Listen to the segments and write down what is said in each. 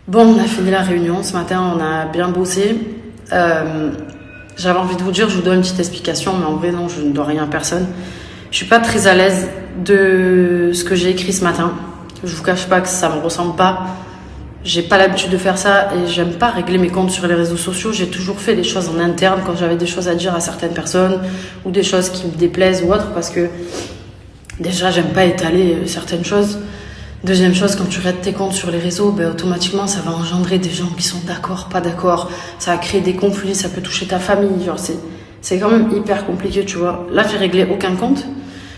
Bon, on a fini la réunion. Ce matin, on a bien bossé. J'avais envie de vous dire, je vous donne une petite explication, mais en vrai, non, je ne dois rien à personne. Je suis pas très à l'aise de ce que j'ai écrit ce matin. Je vous cache pas que ça me ressemble pas. J'ai pas l'habitude de faire ça et j'aime pas régler mes comptes sur les réseaux sociaux. J'ai toujours fait des choses en interne quand j'avais des choses à dire à certaines personnes ou des choses qui me déplaisent ou autres parce que déjà, j'aime pas étaler certaines choses. Deuxième chose, quand tu règles tes comptes sur les réseaux, ben, automatiquement, ça va engendrer des gens qui sont d'accord, pas d'accord. Ça va créer des conflits, ça peut toucher ta famille. Genre, c'est quand même hyper compliqué, tu vois. Là, j'ai réglé aucun compte.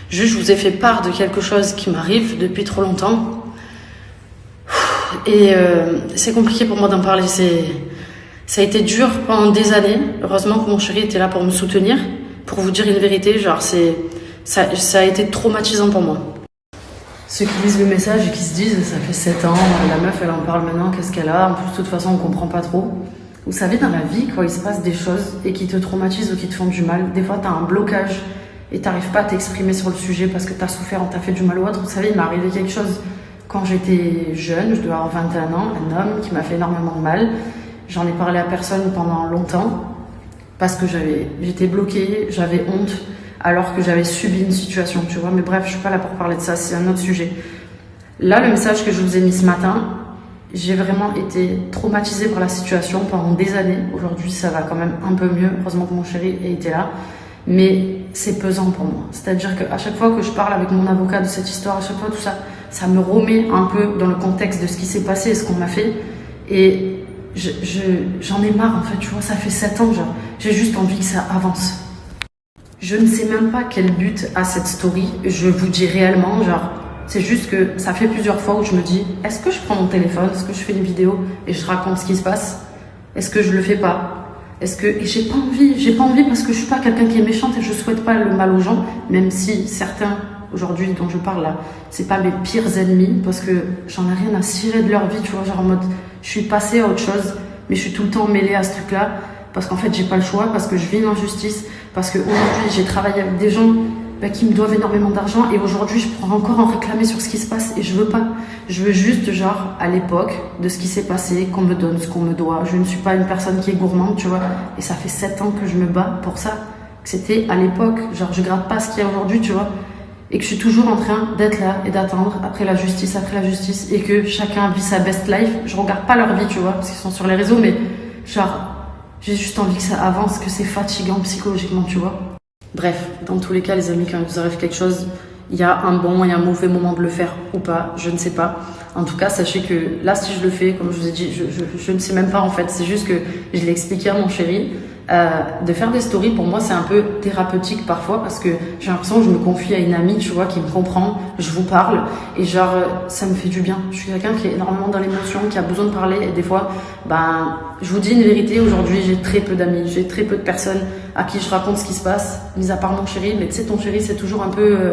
Juste, je vous ai fait part de quelque chose qui m'arrive depuis trop longtemps. Et c'est compliqué pour moi d'en parler. Ça a été dur pendant des années. Heureusement que mon chéri était là pour me soutenir, pour vous dire une vérité. Genre, ça a été traumatisant pour moi. Ceux qui lisent le message et qui se disent ça fait 7 ans, la meuf elle en parle maintenant, qu'est-ce qu'elle a? En plus, de toute façon, on comprend pas trop. Vous savez, dans la vie, quand il se passe des choses et qui te traumatisent ou qui te font du mal, des fois t'as un blocage et t'arrives pas à t'exprimer sur le sujet parce que t'as souffert, on t'a fait du mal ou autre. Vous savez, il m'est arrivé quelque chose quand j'étais jeune, je devais avoir 21 ans, un homme qui m'a fait énormément de mal. J'en ai parlé à personne pendant longtemps parce que j'étais bloquée, j'avais honte, alors que j'avais subi une situation, tu vois. Mais bref, je suis pas là pour parler de ça, c'est un autre sujet. Là, le message que je vous ai mis ce matin, j'ai vraiment été traumatisée par la situation pendant des années. Aujourd'hui, ça va quand même un peu mieux. Heureusement que mon chéri était là. Mais c'est pesant pour moi. C'est-à-dire qu'à chaque fois que je parle avec mon avocat de cette histoire, à chaque fois tout ça, ça me remet un peu dans le contexte de ce qui s'est passé et ce qu'on m'a fait. Et j'en ai marre, en fait, tu vois. Ça fait 7 ans, genre. J'ai juste envie que ça avance. Je ne sais même pas quel but a cette story, je vous dis réellement, genre, c'est juste que ça fait plusieurs fois où je me dis, est-ce que je prends mon téléphone, est-ce que je fais une vidéo et je raconte ce qui se passe? Est-ce que je le fais pas? Et j'ai pas envie parce que je suis pas quelqu'un qui est méchante et je souhaite pas le mal aux gens, même si certains, aujourd'hui, dont je parle là, c'est pas mes pires ennemis parce que j'en ai rien à cirer de leur vie, tu vois, genre en mode, je suis passée à autre chose, mais je suis tout le temps mêlée à ce truc-là. Parce qu'en fait, j'ai pas le choix, parce que je vis une injustice, parce qu'aujourd'hui, j'ai travaillé avec des gens qui me doivent énormément d'argent et aujourd'hui, je pourrais encore en réclamer sur ce qui se passe et je veux pas. Je veux juste, genre, à l'époque de ce qui s'est passé, qu'on me donne ce qu'on me doit. Je ne suis pas une personne qui est gourmande, tu vois. Et ça fait 7 ans que je me bats pour ça. Que c'était à l'époque, genre, je gratte pas ce qu'il y a aujourd'hui, tu vois. Et que je suis toujours en train d'être là et d'attendre après la justice, et que chacun vit sa best life. Je regarde pas leur vie, tu vois, parce qu'ils sont sur les réseaux, mais genre, j'ai juste envie que ça avance, que c'est fatigant psychologiquement, tu vois. Bref, dans tous les cas, les amis, quand il vous arrive quelque chose, il y a un bon et un mauvais moment de le faire ou pas, je ne sais pas. En tout cas, sachez que là, si je le fais, comme je vous ai dit, je ne sais même pas en fait. C'est juste que je l'ai expliqué à mon chéri. De faire des stories, pour moi, c'est un peu thérapeutique parfois parce que j'ai l'impression que je me confie à une amie, tu vois, qui me comprend, je vous parle et genre, ça me fait du bien. Je suis quelqu'un qui est énormément dans l'émotion, qui a besoin de parler et des fois, je vous dis une vérité, aujourd'hui, j'ai très peu d'amis, j'ai très peu de personnes à qui je raconte ce qui se passe, mis à part mon chéri, mais tu sais, ton chéri, c'est toujours un peu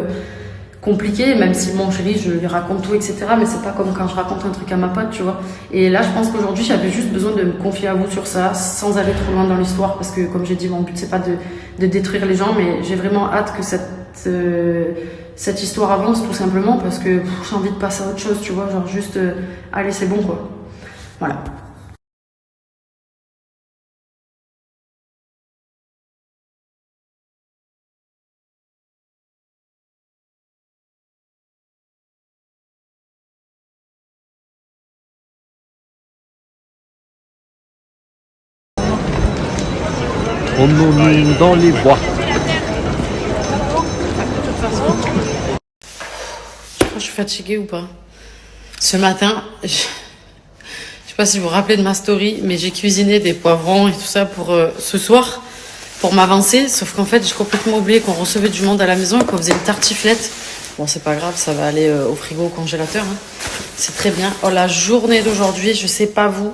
compliqué, même si mon chéri, je lui raconte tout, etc. Mais c'est pas comme quand je raconte un truc à ma pote, tu vois. Et là, je pense qu'aujourd'hui, j'avais juste besoin de me confier à vous sur ça, sans aller trop loin dans l'histoire, parce que, comme j'ai dit, mon but, c'est pas de détruire les gens, mais j'ai vraiment hâte que cette histoire avance, tout simplement, parce que j'ai envie de passer à autre chose, tu vois. Genre juste, allez, c'est bon, quoi. Voilà. Promenons-nous dans les bois. Je suis fatiguée ou pas? Ce matin, je sais pas si vous vous rappelez de ma story, mais j'ai cuisiné des poivrons et tout ça pour ce soir, pour m'avancer. Sauf qu'en fait, j'ai complètement oublié qu'on recevait du monde à la maison et qu'on faisait une tartiflette. Bon, c'est pas grave, ça va aller au frigo, au congélateur. Hein. C'est très bien. Oh, la journée d'aujourd'hui, je sais pas vous,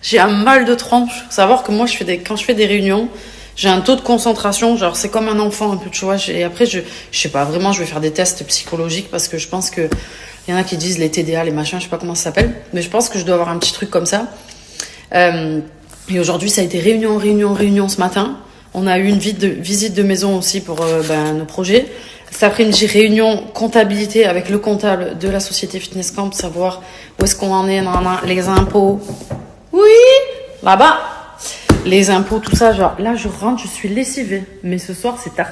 j'ai un mal de tronche. Faut savoir que moi, quand je fais des réunions, j'ai un taux de concentration, genre c'est comme un enfant un peu, tu vois. Et après, je sais pas, vraiment, je vais faire des tests psychologiques parce que je pense que il y en a qui disent les TDA, les machins, je sais pas comment ça s'appelle, mais je pense que je dois avoir un petit truc comme ça. Et aujourd'hui, ça a été réunion ce matin. On a eu une visite de maison aussi pour nos projets. Cet après-midi, réunion comptabilité avec le comptable de la société Fitness Camp, savoir où est-ce qu'on en est, les impôts. Oui, là-bas. Les impôts, tout ça, genre, là, je rentre, je suis lessivée. Mais ce soir, c'est tard.